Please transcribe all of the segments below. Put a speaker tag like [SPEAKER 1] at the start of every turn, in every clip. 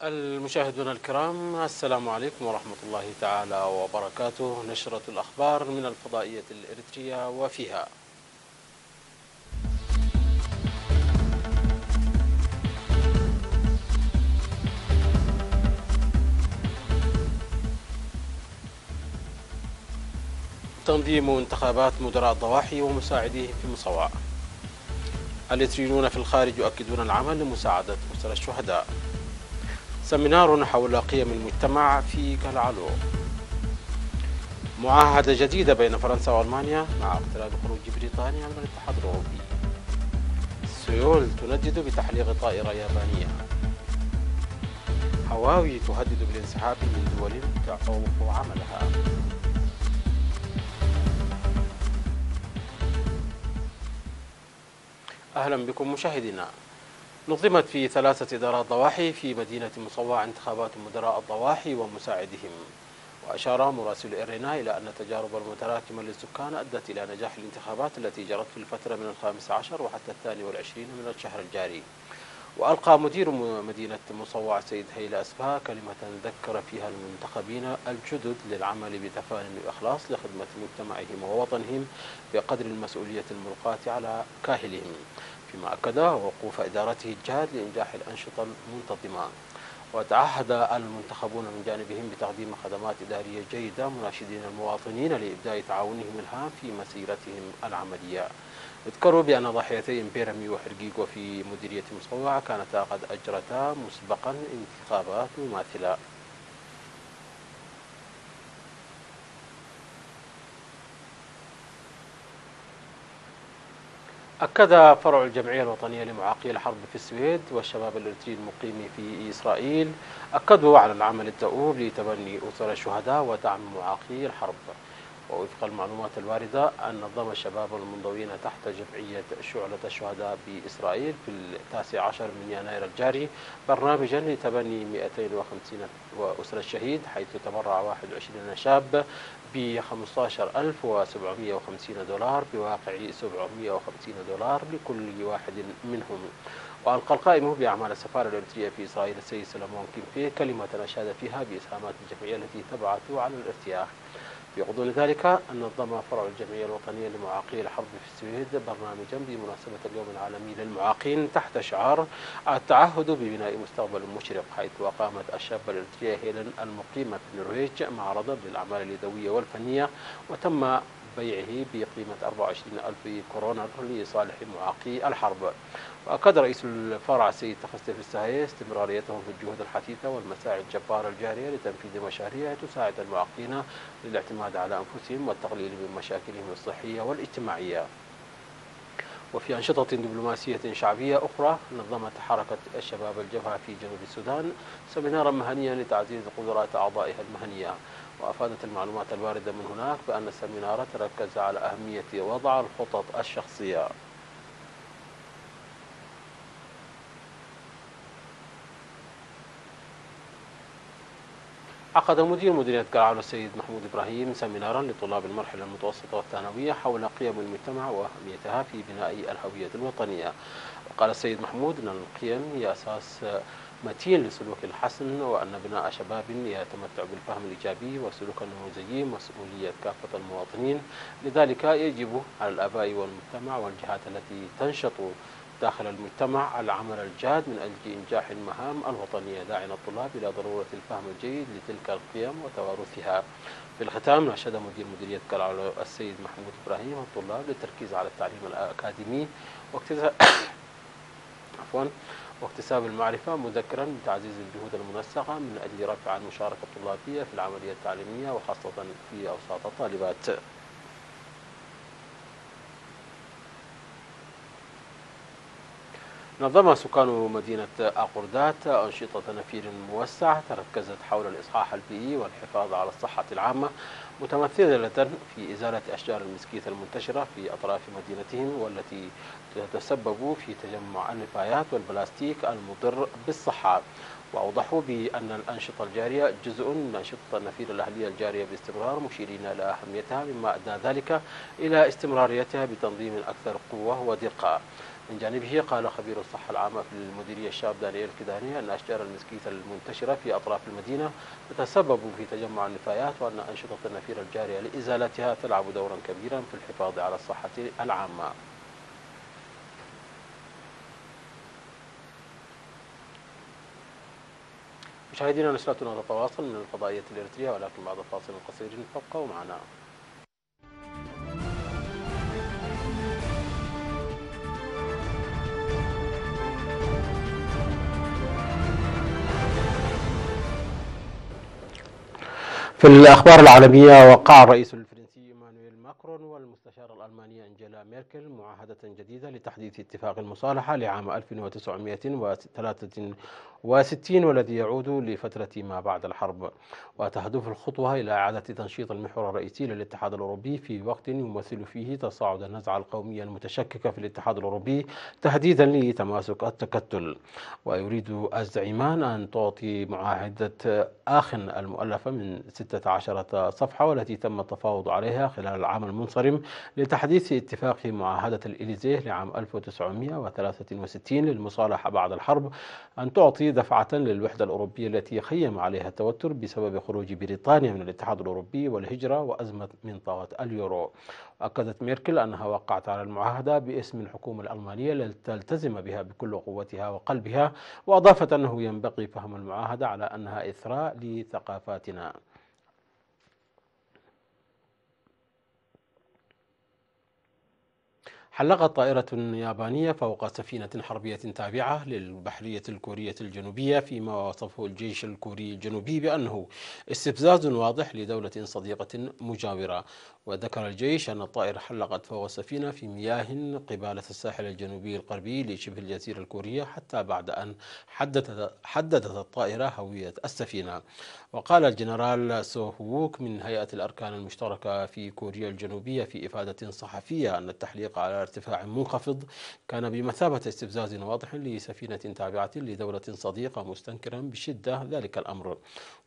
[SPEAKER 1] المشاهدون الكرام، السلام عليكم ورحمة الله تعالى وبركاته. نشرة الأخبار من الفضائية الإريترية وفيها تنظيم انتخابات مدراء الضواحي ومساعديهم في مصوى. الإريتريون في الخارج يؤكدون العمل لمساعدة أسر الشهداء. سمينار حول قيم المجتمع في كالعلو. معاهدة جديدة بين فرنسا وألمانيا مع اقتراب خروج بريطانيا من الاتحاد الأوروبي. سيول تندد بتحليق طائرة يابانية. هواوي تهدد بالانسحاب من دول تعوق عملها. أهلا بكم مشاهدينا. نظمت في 3 إدارات ضواحي في مدينة مصوى انتخابات مدراء الضواحي ومساعدهم. وأشار مراسل إيرينا إلى أن التجارب المتراكمة للسكان أدت إلى نجاح الانتخابات التي جرت في الفترة من 15 وحتى 22 من الشهر الجاري. وألقى مدير مدينة مصوى السيد هيلا أسبها كلمة ذكر فيها المنتخبين الجدد للعمل بتفان وإخلاص لخدمة مجتمعهم ووطنهم بقدر المسؤولية الملقاة على كاهلهم، فيما أكد وقوف إدارته الجاد لإنجاح الأنشطة المنتظمة. وتعهد المنتخبون من جانبهم بتقديم خدمات إدارية جيدة، مناشدين المواطنين لإبداء تعاونهم الهام في مسيرتهم العملية. اذكروا بأن ضحيتي بيرامي وحرقيقو في مديرية مصوى كانتا قد أجرتا مسبقا انتخابات مماثلة. أكد فرع الجمعية الوطنية لمعاقي الحرب في السويد والشباب الإريتري المقيم في إسرائيل أكدوا على العمل الدؤوب لتبني أسر الشهداء ودعم معاقي الحرب. ووفق المعلومات الواردة أن نظم الشباب المنضوين تحت جمعية شعلة الشهداء بإسرائيل في 19 من يناير الجاري برنامجا لتبني 250 وأسر الشهيد، حيث تبرع 21 شاب ب 15750 دولار بواقع 750 دولار لكل واحد منهم. وألقى القائم بأعمال السفارة الإريترية في إسرائيل السيد سلمون كيمفي كلمة أشاد فيها بإسهامات الجمعية التي تبعث على الارتياح. في غضون ذلك أن نظم فرع الجمعية الوطنية لمعاقي الحرب في السويد برنامجا بمناسبة اليوم العالمي للمعاقين تحت شعار التعهد ببناء مستقبل مشرق، حيث أقامت الشابة الإريترية هيلين المقيمة في النرويج معرضا للأعمال اليدوية والفنية، وتم بيعه بقيمة 24,000 كورونر لصالح معاقي الحرب. وأكد رئيس الفرع السيد تخستف السهاية استمراريتهم في الجهود الحثيثة والمساعي الجبارة الجارية لتنفيذ مشاريع تساعد المعاقين للاعتماد على أنفسهم والتقليل من مشاكلهم الصحية والاجتماعية. وفي أنشطة دبلوماسية شعبية أخرى، نظمت حركة الشباب الجبهة في جنوب السودان سمينارا مهنيا لتعزيز قدرات أعضائها المهنية. وأفادت المعلومات الواردة من هناك بأن السمينار تركز على أهمية وضع الخطط الشخصية. عقد مدير مديرية كالعلو السيد محمود إبراهيم سمينارا لطلاب المرحلة المتوسطة والثانوية حول قيم المجتمع وأهميتها في بناء الهوية الوطنية. وقال السيد محمود أن القيم هي أساس متين لسلوك الحسن، وأن بناء شباب يتمتع بالفهم الإيجابي والسلوك النموذجي مسؤولية كافة المواطنين. لذلك يجب على الآباء والمجتمع والجهات التي تنشط داخل المجتمع العمل الجاد من أجل إنجاح المهام الوطنية، داعيا الطلاب إلى ضرورة الفهم الجيد لتلك القيم وتوارثها. في الختام ناشد مدير مديرية كالعلو السيد محمود إبراهيم الطلاب للتركيز على التعليم الأكاديمي واكتساب واكتساب المعرفة، مذكرا بتعزيز الجهود المنسقة من أجل رفع المشاركة الطلابية في العملية التعليمية وخاصة في أوساط الطالبات. نظم سكان مدينة أقردات أنشطة نفير موسع تركزت حول الإصحاح البيئي والحفاظ على الصحة العامة، متمثلة في إزالة أشجار المسكيت المنتشرة في أطراف مدينتهم والتي تتسبب في تجمع النفايات والبلاستيك المضر بالصحة. وأوضحوا بأن الأنشطة الجارية جزء من أنشطة النفير الأهلية الجارية باستمرار، مشيرين إلى أهميتها مما أدى ذلك إلى استمراريتها بتنظيم أكثر قوة ودقة. من جانبه قال خبير الصحة العامة في المديرية الشاب دانييل كيداني أن أشجار المسكيت المنتشرة في أطراف المدينة تتسبب في تجمع النفايات، وأن أنشطة النفير الجارية لإزالتها تلعب دورا كبيرا في الحفاظ على الصحة العامة. مشاهدينا، نشرتنا تتواصل من الفضائية الإريترية، ولكن بعد فاصل قصير فابقوا معنا. في الأخبار العالمية، وقع الرئيس الفرنسي إيمانويل ماكرون والمستشارة الألمانية أنجيلا ميركل معاهدة جديدة لتحديث اتفاق المصالحة لعام 1963، والذي يعود لفترة ما بعد الحرب. وتهدف الخطوة إلى إعادة تنشيط المحور الرئيسي للاتحاد الأوروبي في وقت يمثل فيه تصاعد النزعة القومية المتشككة في الاتحاد الأوروبي تهديدا لتماسك التكتل. ويريد الزعيمان أن تعطي معاهدة آخن المؤلفة من 16 صفحة، والتي تم التفاوض عليها خلال العام المنصرم لتحديث اتفاق معاهدة الإليزيه لعام 1963 للمصالحة بعد الحرب، أن تعطي دفعة للوحدة الأوروبية التي خيم عليها التوتر بسبب خروج بريطانيا من الاتحاد الأوروبي والهجرة وأزمة منطقة اليورو. أكدت ميركل أنها وقعت على المعاهدة باسم الحكومة الألمانية لتلتزم بها بكل قوتها وقلبها، وأضافت أنه ينبغي فهم المعاهدة على أنها إثراء لثقافاتنا. حلقت طائرة يابانية فوق سفينة حربية تابعة للبحرية الكورية الجنوبية، فيما وصفه الجيش الكوري الجنوبي بأنه استفزاز واضح لدولة صديقة مجاورة. وذكر الجيش أن الطائرة حلقت فوق السفينة في مياه قبالة الساحل الجنوبي الغربي لشبه الجزيرة الكورية، حتى بعد أن حددت الطائرة هوية السفينة. وقال الجنرال سو هوك من هيئة الأركان المشتركة في كوريا الجنوبية في إفادة صحفية أن التحليق على ارتفاع منخفض كان بمثابة استفزاز واضح لسفينة تابعة لدولة صديقة، مستنكرا بشدة ذلك الأمر.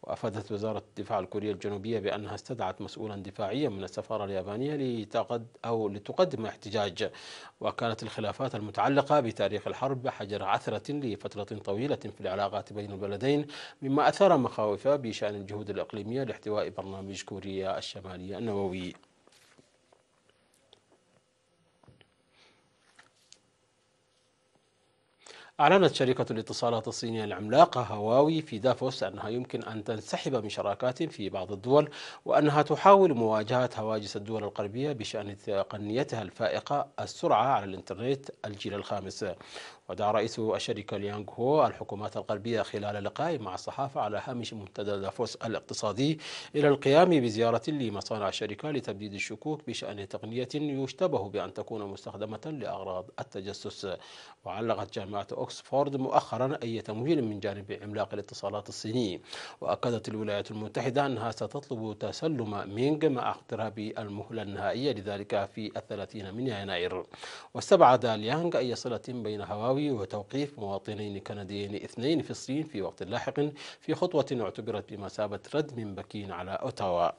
[SPEAKER 1] وأفادت وزارة الدفاع الكورية الجنوبية بأنها استدعت مسؤولا دفاعيا من السفارة اليابانية لتقدم احتجاج. وكانت الخلافات المتعلقة بتاريخ الحرب حجر عثرة لفترة طويلة في العلاقات بين البلدين، مما أثار مخاوف بشأن الجهود الإقليمية لاحتواء برنامج كوريا الشمالية النووي. أعلنت شركة الاتصالات الصينية العملاقة هواوي في دافوس أنها يمكن أن تنسحب من شراكات في بعض الدول، وأنها تحاول مواجهة هواجس الدول الغربية بشأن تقنيتها الفائقة السرعة على الإنترنت الجيل الخامس. ودعا رئيس الشركة ليانغ هو الحكومات الغربية خلال لقاء مع الصحافة على هامش منتدى دافوس الاقتصادي إلى القيام بزيارة لمصانع الشركة لتبديد الشكوك بشأن تقنية يشتبه بأن تكون مستخدمة لأغراض التجسس. وعلقت جامعة أكسفورد مؤخرا أي تمويل من جانب عملاق الاتصالات الصيني. وأكدت الولايات المتحدة أنها ستطلب تسلم مينغ مع اقتراب المهلة النهائية لذلك في 30 من يناير. واستبعد ليانغ أي صلة بين هواوي وتوقيف مواطنين كنديين اثنين في الصين في وقت لاحق، في خطوة اعتبرت بمثابة رد من بكين على أوتاوا.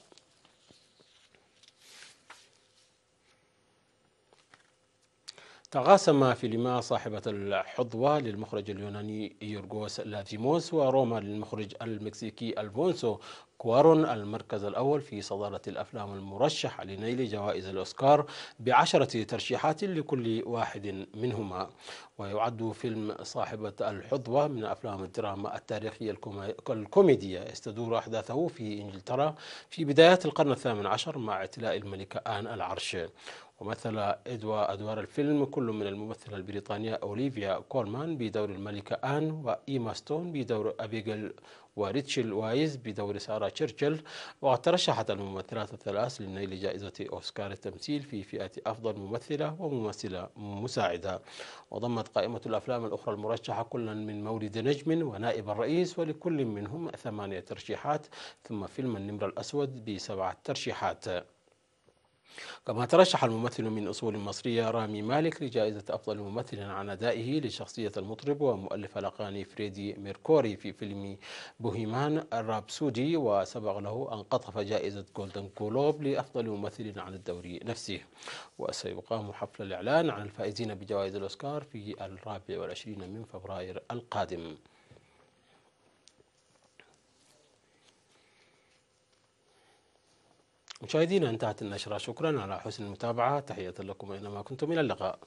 [SPEAKER 1] تقاسم فيلما صاحبة الحظوة للمخرج اليوناني يورغوس لاثيموس وروما للمخرج المكسيكي ألفونسو كوارون المركز الأول في صدارة الأفلام المرشحة لنيل جوائز الأوسكار ب10 ترشيحات لكل واحد منهما. ويعد فيلم صاحبة الحظوة من أفلام الدراما التاريخية الكوميدية، يستدور أحداثه في إنجلترا في بدايات القرن ال18 مع اعتلاء الملكة آن العرش. ومثل أدوار الفيلم كل من الممثلة البريطانية أوليفيا كولمان بدور الملكة آن، وإيما ستون بدور أبيغيل، وريتشل وايز بدور سارة تشرشل. وقد ترشحت الممثلات الثلاث لنيل جائزة أوسكار التمثيل في فئة أفضل ممثلة وممثلة مساعدة. وضمت قائمة الأفلام الأخرى المرشحة كل من مولد نجم ونائب الرئيس، ولكل منهم 8 ترشيحات، ثم فيلم النمر الأسود ب7 ترشيحات. كما ترشح الممثل من أصول مصرية رامي مالك لجائزة أفضل ممثل عن أدائه لشخصية المطرب ومؤلف الأغاني فريدي ميركوري في فيلم بوهيمان الرابسودي، وسبق له أن قطف جائزة جولدن جلوب لأفضل ممثل عن الدور نفسه. وسيقام حفل الإعلان عن الفائزين بجوائز الأوسكار في 24 من فبراير القادم. مشاهدينا، انتهت النشرة. شكرا على حسن المتابعة، تحية لكم أينما كنتم، إلى اللقاء.